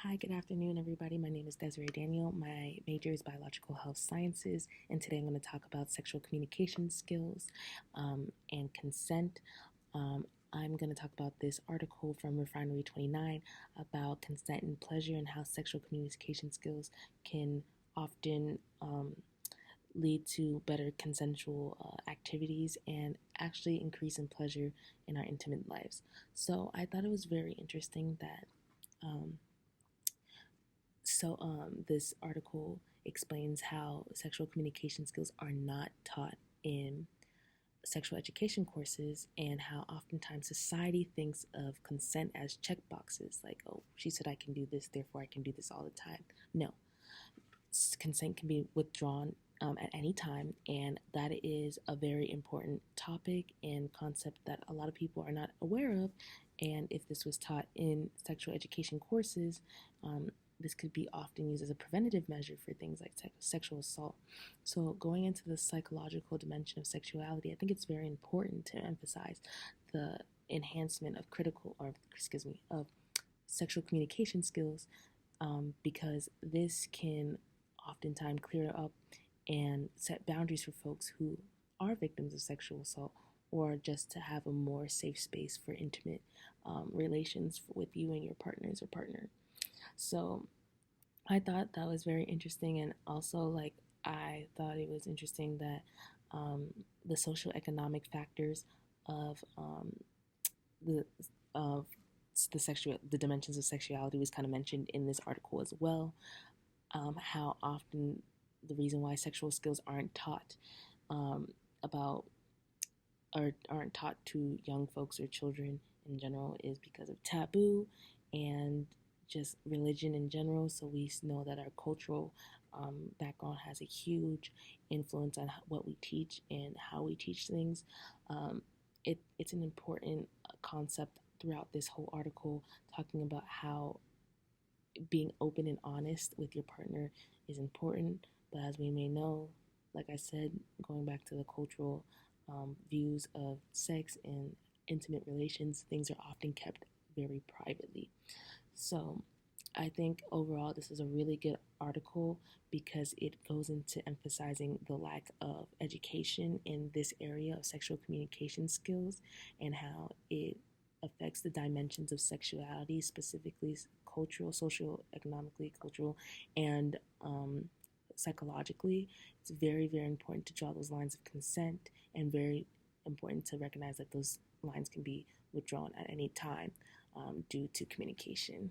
Hi, good afternoon, everybody. My name is Desiree Daniel. My major is biological health sciences, and today I'm going to talk about sexual communication skills and consent. I'm going to talk about this article from Refinery 29 about consent and pleasure and how sexual communication skills can often lead to better consensual activities and actually increase in pleasure in our intimate lives. So I thought it was very interesting that. Um, this article explains how sexual communication skills are not taught in sexual education courses and how oftentimes society thinks of consent as check boxes like, oh, she said I can do this, therefore I can do this all the time. No, consent can be withdrawn at any time, and that is a very important topic and concept that a lot of people are not aware of. And if this was taught in sexual education courses, this could be often used as a preventative measure for things like sexual assault. So, going into the psychological dimension of sexuality, I think it's very important to emphasize the enhancement of of sexual communication skills, because this can oftentimes clear up and set boundaries for folks who are victims of sexual assault, or just to have a more safe space for intimate relations with you and your partners or partner. So I thought that was very interesting, and also I thought it was interesting that um, the social economic factors of the of the dimensions of sexuality was kind of mentioned in this article as well. How often the reason why sexual skills aren't taught about or aren't taught to young folks or children in general is because of taboo and just religion in general. So we know that our cultural background has a huge influence on what we teach and how we teach things. Um, it's an important concept throughout this whole article, talking about how being open and honest with your partner is important. But as we may know, like I said, going back to the cultural views of sex and intimate relations, things are often kept very privately. So I think overall this is a really good article because it goes into emphasizing the lack of education in this area of sexual communication skills and how it affects the dimensions of sexuality, specifically cultural, social, economically, cultural, and psychologically. It's very, very important to draw those lines of consent and very important to recognize that those lines can be withdrawn at any time due to communication.